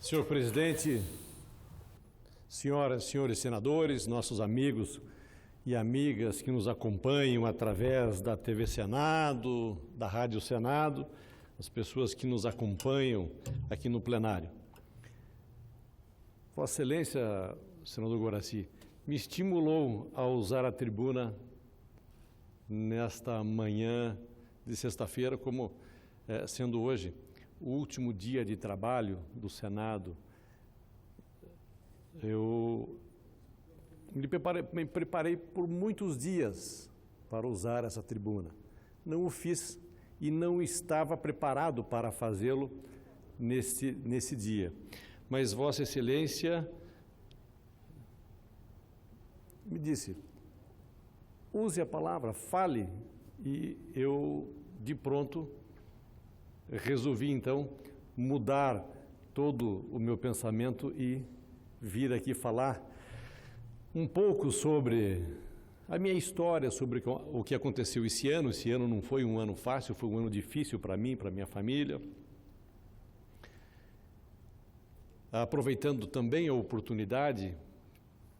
Senhor presidente, senhoras e senhores senadores, nossos amigos e amigas que nos acompanham através da TV Senado, da Rádio Senado, as pessoas que nos acompanham aqui no plenário. Vossa Excelência, senador Guaraci, me estimulou a usar a tribuna nesta manhã de sexta-feira, como sendo hoje o último dia de trabalho do Senado. Eu me preparei por muitos dias para usar essa tribuna. Não o fiz e não estava preparado para fazê-lo nesse dia. Mas Vossa Excelência me disse, use a palavra, fale, e eu, de pronto, resolvi, então, mudar todo o meu pensamento e vir aqui falar um pouco sobre a minha história, sobre o que aconteceu esse ano. Esse ano não foi um ano fácil, foi um ano difícil para mim, para minha família. Aproveitando também a oportunidade,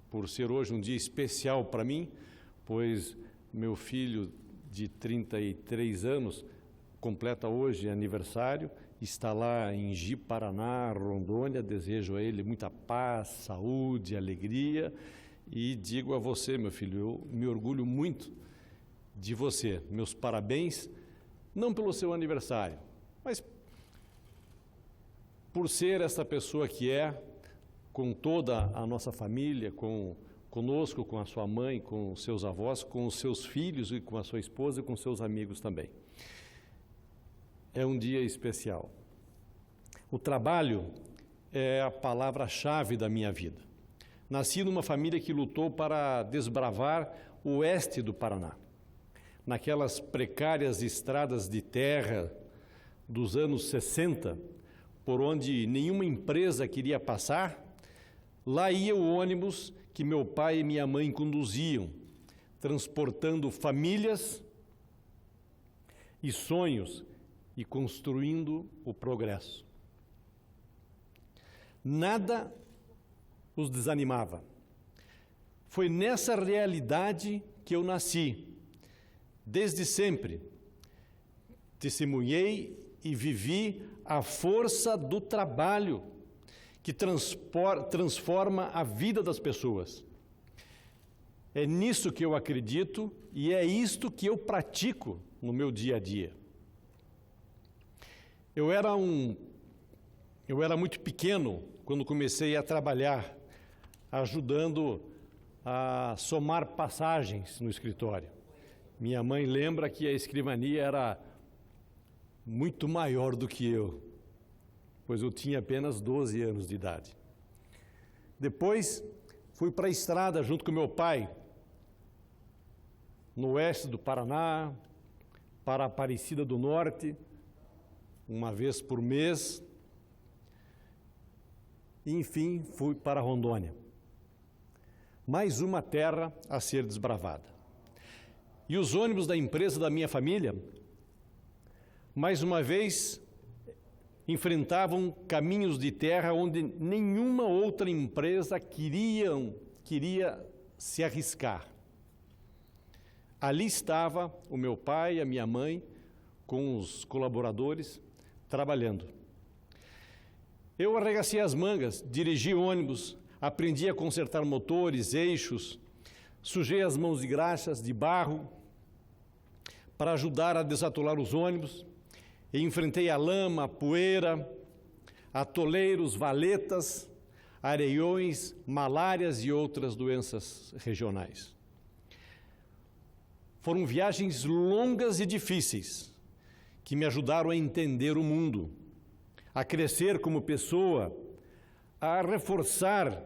por ser hoje um dia especial para mim, pois meu filho de 33 anos completa hoje aniversário, está lá em Ji-Paraná, Rondônia. Desejo a ele muita paz, saúde, alegria e digo a você, meu filho, eu me orgulho muito de você. Meus parabéns, não pelo seu aniversário, mas por ser essa pessoa que é, com toda a nossa família, conosco, com a sua mãe, com os seus avós, com os seus filhos e com a sua esposa e com seus amigos também. É um dia especial. O trabalho é a palavra-chave da minha vida. Nasci numa família que lutou para desbravar o oeste do Paraná. Naquelas precárias estradas de terra dos anos 60, por onde nenhuma empresa queria passar, lá ia o ônibus que meu pai e minha mãe conduziam, transportando famílias e sonhos e construindo o progresso. Nada os desanimava. Foi nessa realidade que eu nasci. Desde sempre, testemunhei e vivi a força do trabalho que transforma a vida das pessoas. É nisso que eu acredito e é isto que eu pratico no meu dia a dia. Eu era muito pequeno quando comecei a trabalhar, ajudando a somar passagens no escritório. Minha mãe lembra que a escrivania era muito maior do que eu, pois eu tinha apenas 12 anos de idade. Depois, fui para a estrada junto com meu pai, no oeste do Paraná, para Aparecida do Norte, uma vez por mês, e, enfim, fui para Rondônia. Mais uma terra a ser desbravada. E os ônibus da empresa da minha família, mais uma vez, enfrentavam caminhos de terra onde nenhuma outra empresa queria se arriscar. Ali estava o meu pai e a minha mãe, com os colaboradores, trabalhando. Eu arregacei as mangas, dirigi ônibus, aprendi a consertar motores, eixos, sujei as mãos de graxas, de barro, para ajudar a desatolar os ônibus, e enfrentei a lama, a poeira, atoleiros, valetas, areiões, malárias e outras doenças regionais. Foram viagens longas e difíceis, que me ajudaram a entender o mundo, a crescer como pessoa, a reforçar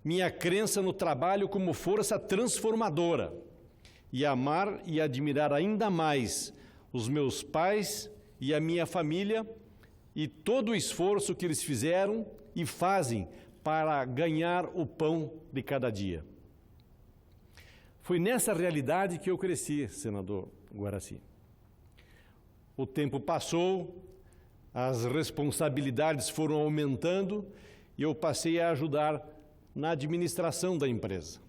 minha crença no trabalho como força transformadora e amar e admirar ainda mais os meus pais e a minha família e todo o esforço que eles fizeram e fazem para ganhar o pão de cada dia. Foi nessa realidade que eu cresci, senador Guaraci. O tempo passou, as responsabilidades foram aumentando e eu passei a ajudar na administração da empresa.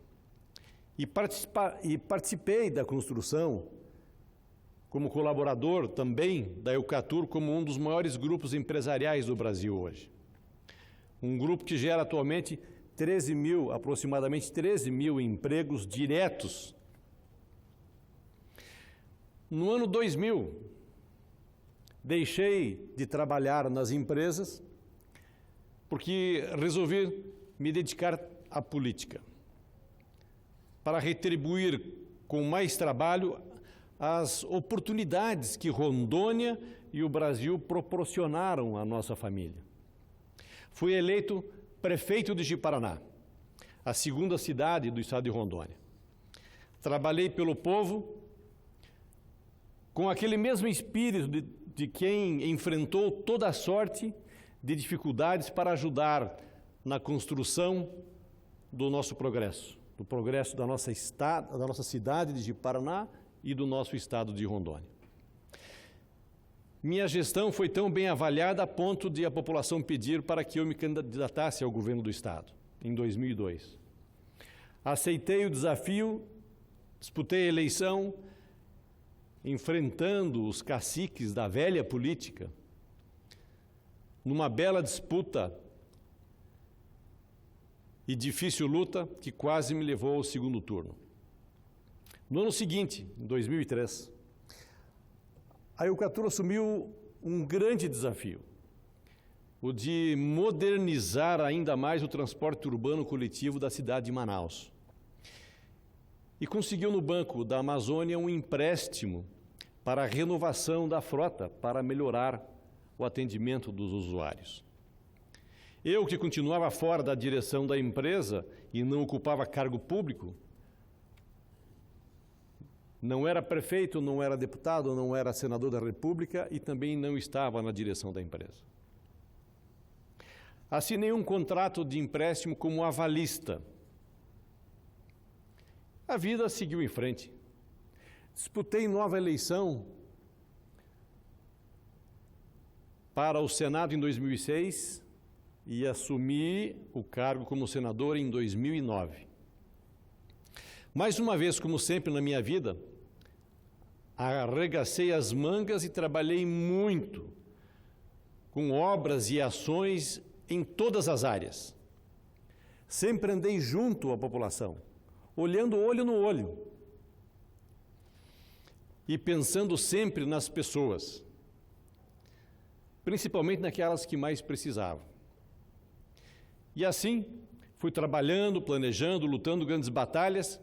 E participei da construção como colaborador também da Eucatur, como um dos maiores grupos empresariais do Brasil hoje. Um grupo que gera atualmente aproximadamente 13 mil empregos diretos. No ano 2000, deixei de trabalhar nas empresas porque resolvi me dedicar à política, para retribuir com mais trabalho as oportunidades que Rondônia e o Brasil proporcionaram à nossa família. Fui eleito prefeito de Ji-Paraná, a segunda cidade do estado de Rondônia. Trabalhei pelo povo com aquele mesmo espírito de quem enfrentou toda a sorte de dificuldades para ajudar na construção do nosso progresso, do progresso da nossa cidade de Ji-Paraná e do nosso estado de Rondônia. Minha gestão foi tão bem avaliada a ponto de a população pedir para que eu me candidatasse ao governo do estado, em 2002. Aceitei o desafio, disputei a eleição, enfrentando os caciques da velha política, numa bela disputa e difícil luta que quase me levou ao segundo turno. No ano seguinte, em 2003, a Eucatur assumiu um grande desafio, o de modernizar ainda mais o transporte urbano coletivo da cidade de Manaus. E conseguiu no Banco da Amazônia um empréstimo para a renovação da frota, para melhorar o atendimento dos usuários. Eu, que continuava fora da direção da empresa e não ocupava cargo público, não era prefeito, não era deputado, não era senador da República e também não estava na direção da empresa. Assinei um contrato de empréstimo como avalista. A vida seguiu em frente. Disputei nova eleição para o Senado em 2006 e assumi o cargo como senador em 2009. Mais uma vez, como sempre na minha vida, arregacei as mangas e trabalhei muito com obras e ações em todas as áreas. Sempre andei junto à população, olhando olho no olho e pensando sempre nas pessoas, principalmente naquelas que mais precisavam. E assim, fui trabalhando, planejando, lutando grandes batalhas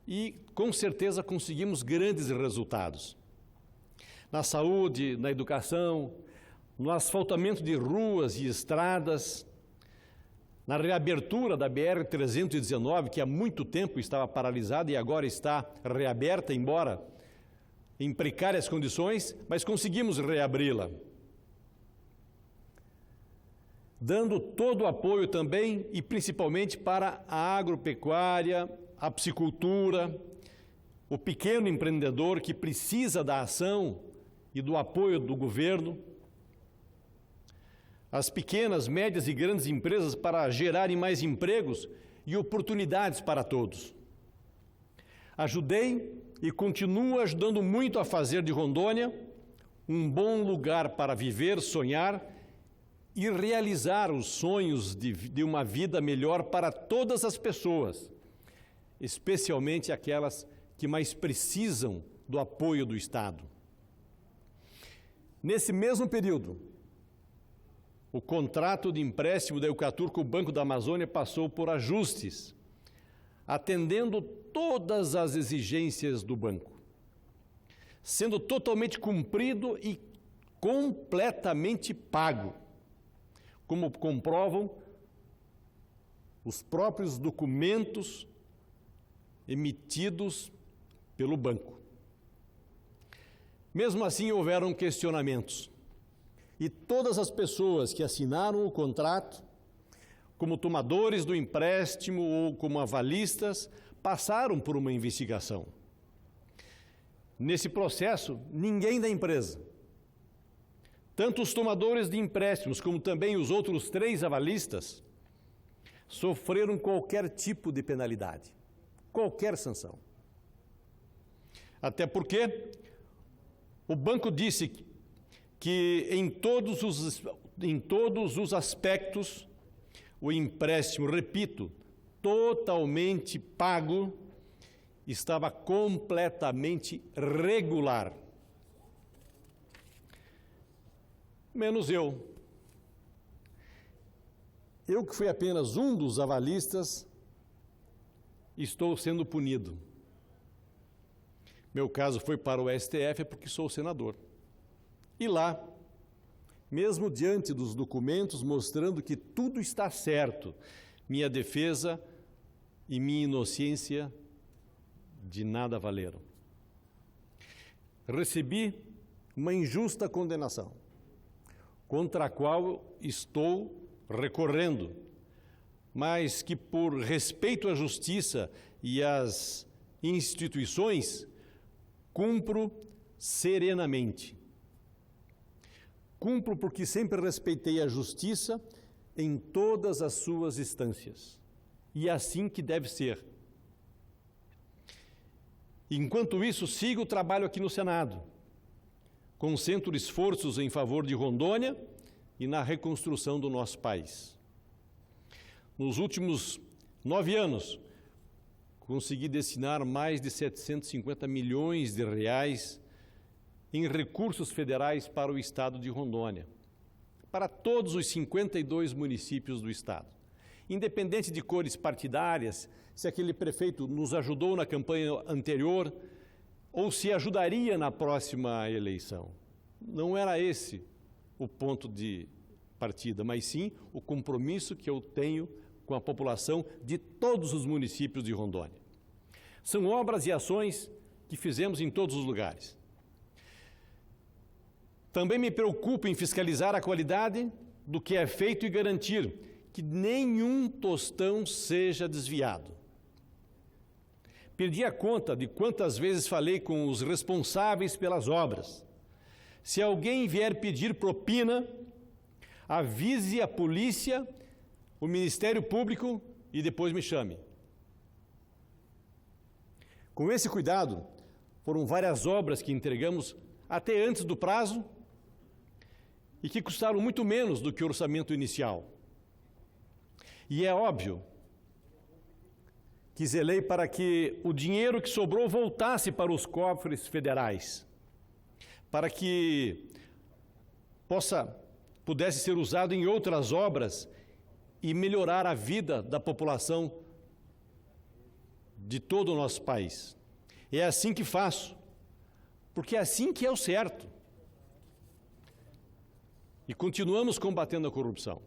e, com certeza, conseguimos grandes resultados. Na saúde, na educação, no asfaltamento de ruas e estradas, na reabertura da BR-319, que há muito tempo estava paralisada e agora está reaberta, embora em precárias condições, mas conseguimos reabri-la. Dando todo o apoio também e principalmente para a agropecuária, a piscicultura, o pequeno empreendedor que precisa da ação e do apoio do governo, as pequenas, médias e grandes empresas para gerarem mais empregos e oportunidades para todos. Ajudei e continuo ajudando muito a fazer de Rondônia um bom lugar para viver, sonhar e realizar os sonhos de uma vida melhor para todas as pessoas, especialmente aquelas que mais precisam do apoio do Estado. Nesse mesmo período, o contrato de empréstimo da Eucatur com o Banco da Amazônia passou por ajustes, atendendo todas as exigências do banco, sendo totalmente cumprido e completamente pago, como comprovam os próprios documentos emitidos pelo banco. Mesmo assim, houveram questionamentos. E todas as pessoas que assinaram o contrato, como tomadores do empréstimo ou como avalistas, passaram por uma investigação. Nesse processo, ninguém da empresa, Tanto os tomadores de empréstimos como também os outros 3 avalistas sofreram qualquer tipo de penalidade, qualquer sanção. Até porque o banco disse que em todos os aspectos o empréstimo, repito, totalmente pago, estava completamente regular. Menos eu. Eu, que fui apenas um dos avalistas, estou sendo punido. Meu caso foi para o STF porque sou senador. E lá, mesmo diante dos documentos mostrando que tudo está certo, minha defesa e minha inocência de nada valeram. Recebi uma injusta condenação, contra a qual estou recorrendo, mas que, por respeito à justiça e às instituições, cumpro serenamente. Cumpro porque sempre respeitei a justiça em todas as suas instâncias. E é assim que deve ser. Enquanto isso, sigo o trabalho aqui no Senado. Concentro esforços em favor de Rondônia e na reconstrução do nosso país. Nos últimos 9 anos, consegui destinar mais de 750 milhões de reais em recursos federais para o estado de Rondônia, para todos os 52 municípios do estado. Independente de cores partidárias, se aquele prefeito nos ajudou na campanha anterior ou se ajudaria na próxima eleição. Não era esse o ponto de partida, mas sim o compromisso que eu tenho com a população de todos os municípios de Rondônia. São obras e ações que fizemos em todos os lugares. Também me preocupo em fiscalizar a qualidade do que é feito e garantir que nenhum tostão seja desviado. Perdi a conta de quantas vezes falei com os responsáveis pelas obras. Se alguém vier pedir propina, avise a polícia, o Ministério Público e depois me chame. Com esse cuidado, foram várias obras que entregamos até antes do prazo e que custaram muito menos do que o orçamento inicial. E é óbvio que zelei para que o dinheiro que sobrou voltasse para os cofres federais, para que pudesse ser usado em outras obras e melhorar a vida da população de todo o nosso país. É assim que faço, porque é assim que é o certo. E continuamos combatendo a corrupção.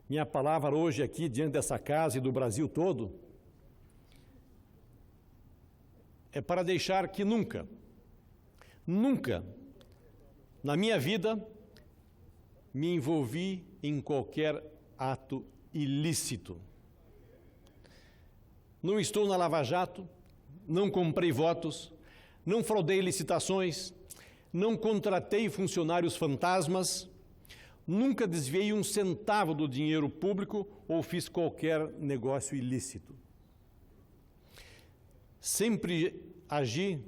Minha palavra hoje aqui, diante dessa casa e do Brasil todo, é para deixar que nunca, na minha vida, me envolvi em qualquer ato ilícito. Não estou na Lava Jato, não comprei votos, não fraudei licitações, não contratei funcionários fantasmas, nunca desviei um centavo do dinheiro público ou fiz qualquer negócio ilícito. Sempre agi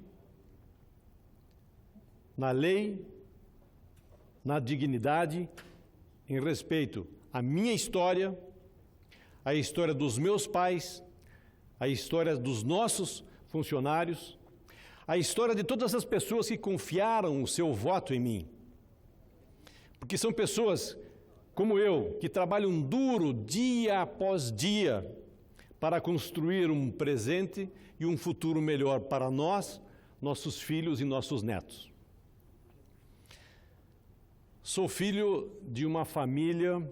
na lei, na dignidade, em respeito à minha história, à história dos meus pais, à história dos nossos funcionários, à história de todas as pessoas que confiaram o seu voto em mim. Porque são pessoas como eu, que trabalham duro dia após dia para construir um presente e um futuro melhor para nós, nossos filhos e nossos netos. Sou filho de uma família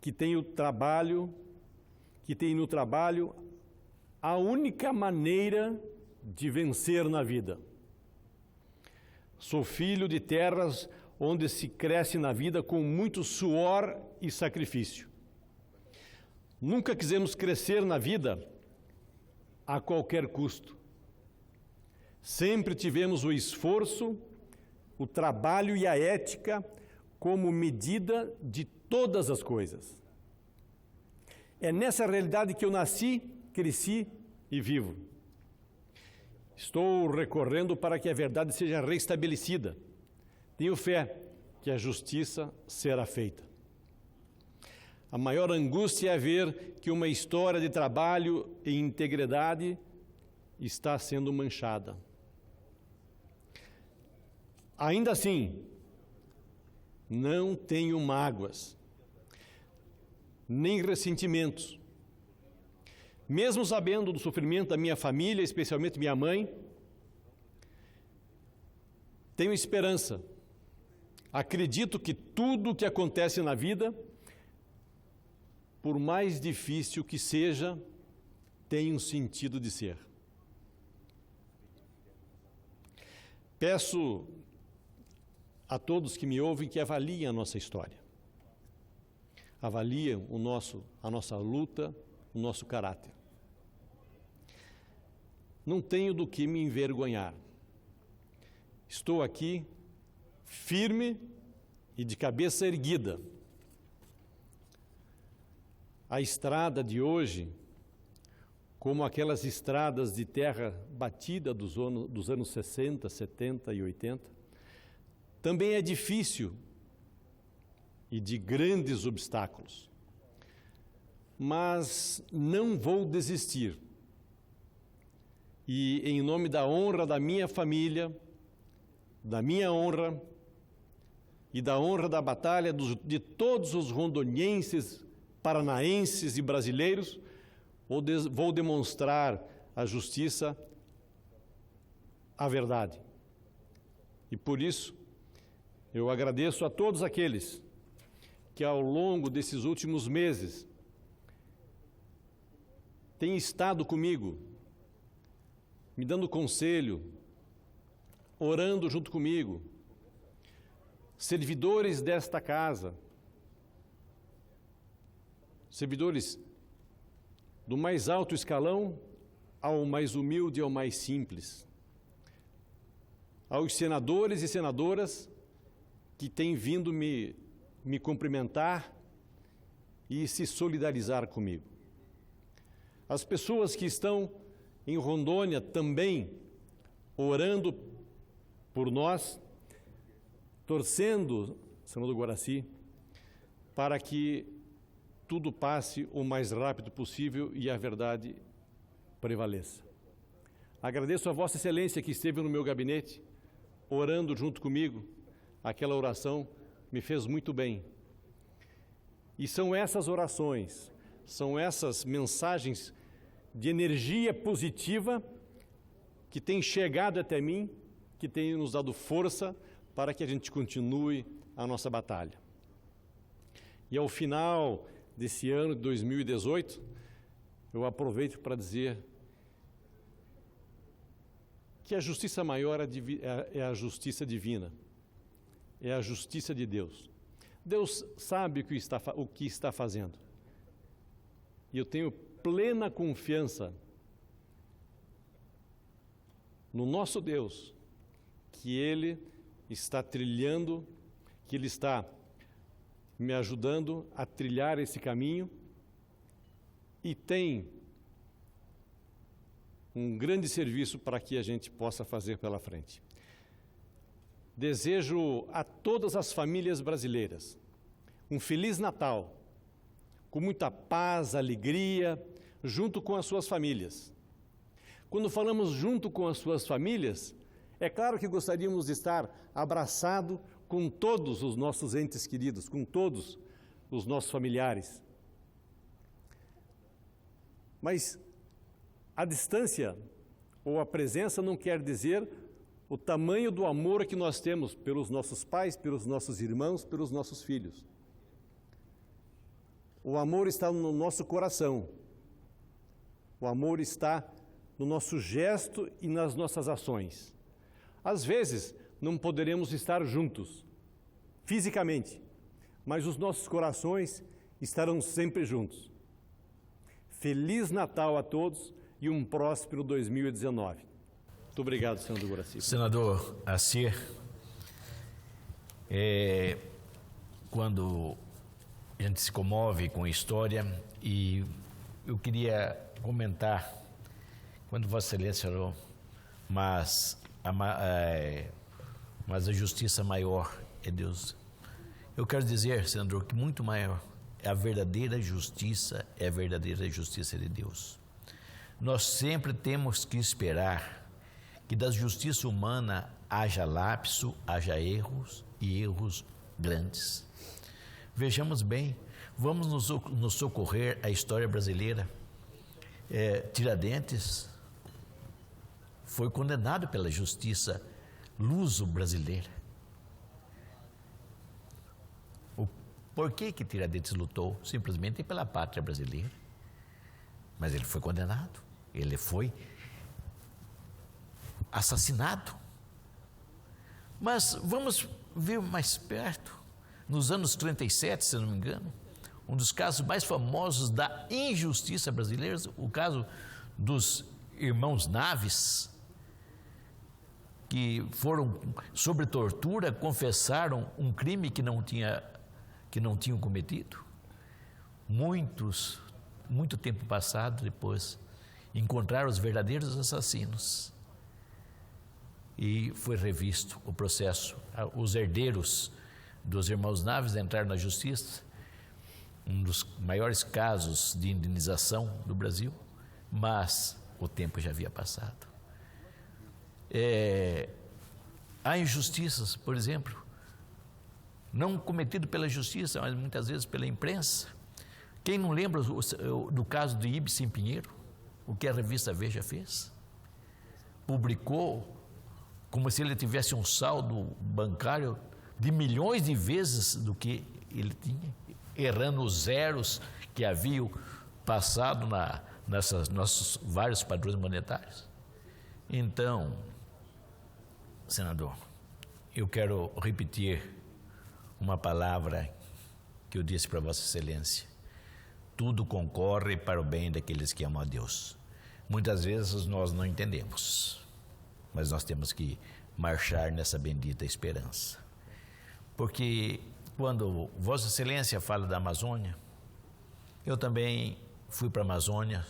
que tem no trabalho a única maneira de vencer na vida. Sou filho de terras onde se cresce na vida com muito suor e sacrifício. Nunca quisemos crescer na vida a qualquer custo. Sempre tivemos o esforço o trabalho e a ética como medida de todas as coisas. É nessa realidade que eu nasci, cresci e vivo. Estou recorrendo para que a verdade seja restabelecida. Tenho fé que a justiça será feita. A maior angústia é ver que uma história de trabalho e integridade está sendo manchada. Ainda assim, não tenho mágoas, nem ressentimentos. Mesmo sabendo do sofrimento da minha família, especialmente minha mãe, tenho esperança. Acredito que tudo o que acontece na vida, por mais difícil que seja, tem um sentido de ser. Peço a todos que me ouvem que avaliem a nossa história. Avaliem a nossa luta, o nosso caráter. Não tenho do que me envergonhar. Estou aqui firme e de cabeça erguida. A estrada de hoje, como aquelas estradas de terra batida dos anos 60, 70 e 80, também é difícil e de grandes obstáculos. Mas não vou desistir. E em nome da honra da minha família, da minha honra e da honra da batalha de todos os rondonienses, paranaenses e brasileiros, vou demonstrar a justiça, a verdade. E por isso, eu agradeço a todos aqueles que ao longo desses últimos meses têm estado comigo, me dando conselho, orando junto comigo, servidores desta casa, servidores do mais alto escalão ao mais humilde e ao mais simples, aos senadores e senadoras que têm vindo me cumprimentar e se solidarizar comigo. As pessoas que estão em Rondônia também orando por nós, torcendo, senador Guaraci, para que tudo passe o mais rápido possível e a verdade prevaleça. Agradeço a Vossa Excelência que esteve no meu gabinete, orando junto comigo. Aquela oração me fez muito bem. E são essas orações, são essas mensagens de energia positiva que têm chegado até mim, que têm nos dado força para que a gente continue a nossa batalha. E ao final desse ano de 2018, eu aproveito para dizer que a justiça maior é a justiça divina, é a justiça de Deus. Deus sabe o que está fazendo. E eu tenho plena confiança no nosso Deus, que Ele está trilhando, que Ele está me ajudando a trilhar esse caminho e tem um grande serviço para que a gente possa fazer pela frente. Desejo a todas as famílias brasileiras um Feliz Natal, com muita paz, alegria, junto com as suas famílias. Quando falamos junto com as suas famílias, é claro que gostaríamos de estar abraçado com todos os nossos entes queridos, com todos os nossos familiares. Mas a distância ou a presença não quer dizer o tamanho do amor que nós temos pelos nossos pais, pelos nossos irmãos, pelos nossos filhos. O amor está no nosso coração. O amor está no nosso gesto e nas nossas ações. Às vezes, não poderemos estar juntos, fisicamente, mas os nossos corações estarão sempre juntos. Feliz Natal a todos e um próspero 2019. Muito obrigado, senador Guaraci. Senador Assir, Quando a gente se comove com a história, e eu queria comentar, quando Vossa Excelência falou, mas a justiça maior é Deus. Eu quero dizer, senador, que muito maior é a verdadeira justiça de Deus. Nós sempre temos que esperar que da justiça humana haja lapso, haja erros e erros grandes. Vejamos bem, vamos nos socorrer a história brasileira. Tiradentes foi condenado pela justiça luso-brasileira. Por que Tiradentes lutou? Simplesmente pela pátria brasileira. Mas ele foi condenado, ele foi assassinado. Mas vamos ver mais perto. Nos anos 37, se não me engano, um dos casos mais famosos da injustiça brasileira, o caso dos irmãos Naves, que foram, sob tortura, confessaram um crime que não tinham cometido. Muito tempo passado depois, encontraram os verdadeiros assassinos. E foi revisto o processo. Os herdeiros dos irmãos Naves entraram na justiça, um dos maiores casos de indenização do Brasil, mas o tempo já havia passado. Há injustiças, por exemplo, não cometido pela justiça, mas muitas vezes pela imprensa. Quem não lembra do caso de Ibsen Pinheiro, o que a revista Veja fez? Publicou como se ele tivesse um saldo bancário de milhões de vezes do que ele tinha, errando os zeros que haviam passado nesses nossos vários padrões monetários. Então, senador, eu quero repetir uma palavra que eu disse para Vossa Excelência: tudo concorre para o bem daqueles que amam a Deus. Muitas vezes nós não entendemos, mas nós temos que marchar nessa bendita esperança. Porque quando Vossa Excelência fala da Amazônia, eu também fui para a Amazônia,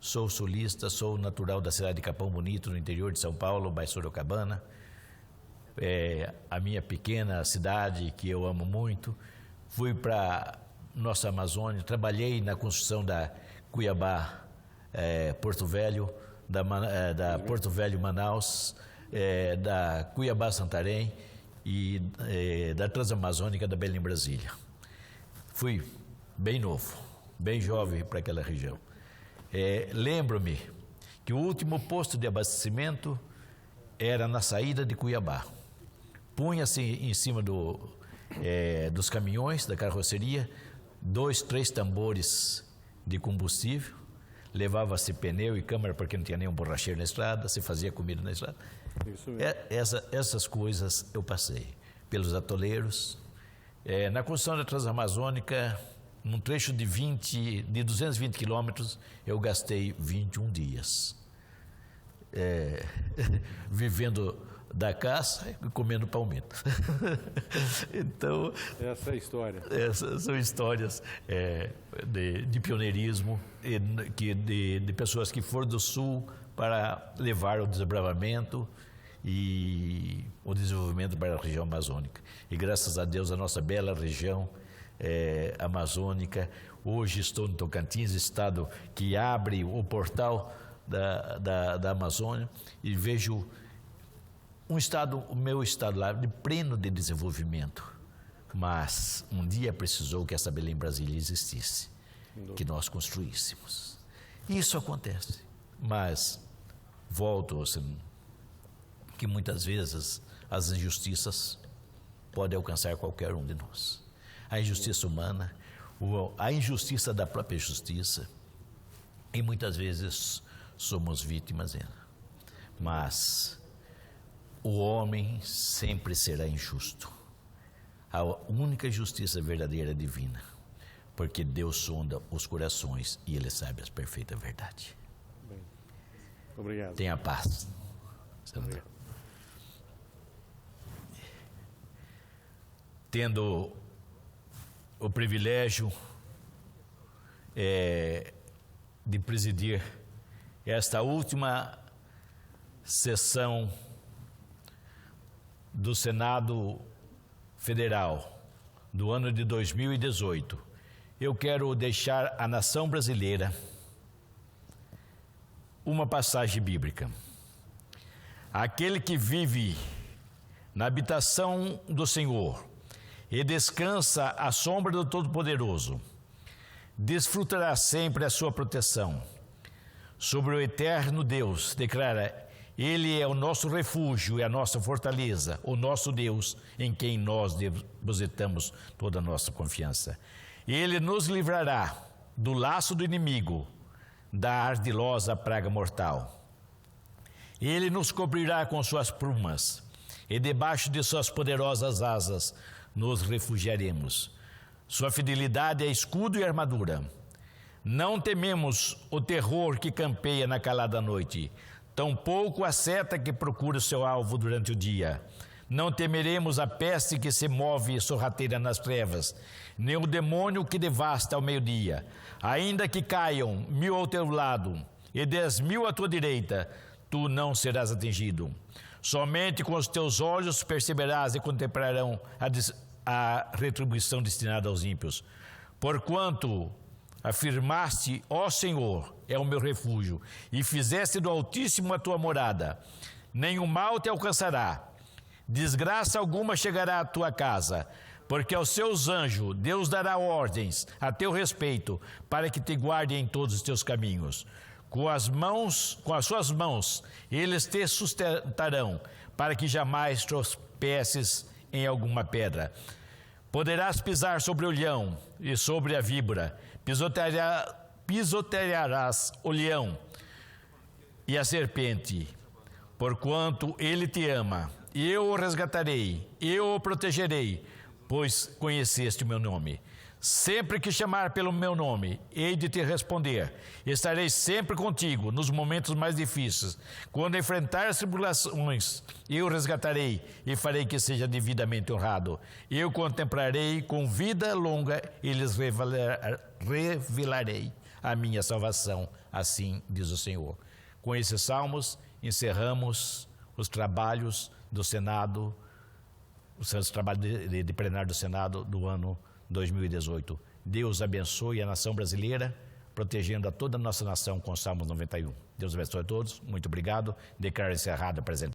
sou sulista, sou natural da cidade de Capão Bonito, no interior de São Paulo, bairro Sorocabana. A minha pequena cidade, que eu amo muito. Fui para nossa Amazônia, trabalhei na construção da Cuiabá, Porto Velho, da Porto Velho Manaus, da Cuiabá Santarém e da Transamazônica da Belém Brasília. Fui bem novo, bem jovem para aquela região. Lembro-me que o último posto de abastecimento era na saída de Cuiabá. Punha-se em cima dos caminhões, da carroceria, 2, 3 tambores de combustível, levava-se pneu e câmara porque não tinha nenhum borracheiro na estrada, se fazia comida na estrada. Isso mesmo. Essas coisas eu passei pelos atoleiros. Na construção da Transamazônica, num trecho de 220 quilômetros, eu gastei 21 dias vivendo da caça e comendo palmito. Então, essa é a história. Essas são histórias de pioneirismo, de pessoas que foram do sul para levar o desbravamento e o desenvolvimento para a região amazônica. E graças a Deus a nossa bela região amazônica, hoje estou no Tocantins, estado que abre o portal da Amazônia, e vejo o meu estado lá de pleno de desenvolvimento. Mas um dia precisou que essa Belém Brasília existisse, que nós construíssemos. Isso acontece, mas volto assim, que muitas vezes as injustiças podem alcançar qualquer um de nós. A injustiça humana, a injustiça da própria justiça, e muitas vezes somos vítimas dela. Mas o homem sempre será injusto. A única justiça verdadeira é divina, porque Deus sonda os corações e Ele sabe a perfeita verdade. Bem, obrigado. Tenha paz. Obrigado. tendo o privilégio de presidir esta última sessão do Senado Federal do ano de 2018, eu quero deixar à nação brasileira uma passagem bíblica. Aquele que vive na habitação do Senhor e descansa à sombra do Todo-Poderoso, desfrutará sempre a sua proteção. Sobre o eterno Deus, declara: Ele é o nosso refúgio e a nossa fortaleza, o nosso Deus, em quem nós depositamos toda a nossa confiança. Ele nos livrará do laço do inimigo, da ardilosa praga mortal. Ele nos cobrirá com suas plumas, e debaixo de suas poderosas asas nos refugiaremos. Sua fidelidade é escudo e armadura. Não tememos o terror que campeia na calada noite, tampouco a seta que procura o seu alvo durante o dia. Não temeremos a peste que se move sorrateira nas trevas, nem o demônio que devasta ao meio-dia. Ainda que caiam 1000 ao teu lado e 10.000 à tua direita, tu não serás atingido. Somente com os teus olhos perceberás e contemplarão a retribuição destinada aos ímpios. Porquanto afirmaste: ó Senhor, é o meu refúgio, e fizeste do Altíssimo a tua morada, nenhum mal te alcançará, desgraça alguma chegará à tua casa, porque aos seus anjos Deus dará ordens a teu respeito, para que te guardem em todos os teus caminhos. Com as suas mãos, eles te sustentarão, para que jamais tropeces em alguma pedra. Poderás pisar sobre o leão e sobre a víbora, pisotearás o leão e a serpente, porquanto ele te ama. Eu o resgatarei, eu o protegerei, pois conheceste o meu nome. Sempre que chamar pelo meu nome, hei de te responder. Estarei sempre contigo nos momentos mais difíceis. Quando enfrentar as tribulações, eu o resgatarei e farei que seja devidamente honrado. Eu contemplarei com vida longa e lhes revelarei a minha salvação, assim diz o Senhor. Com esses salmos, encerramos os trabalhos do Senado, os trabalhos de plenário do Senado do ano 2018. Deus abençoe a nação brasileira, protegendo a toda a nossa nação com o Salmo 91. Deus abençoe a todos. Muito obrigado. Declaro encerrada a apresentação.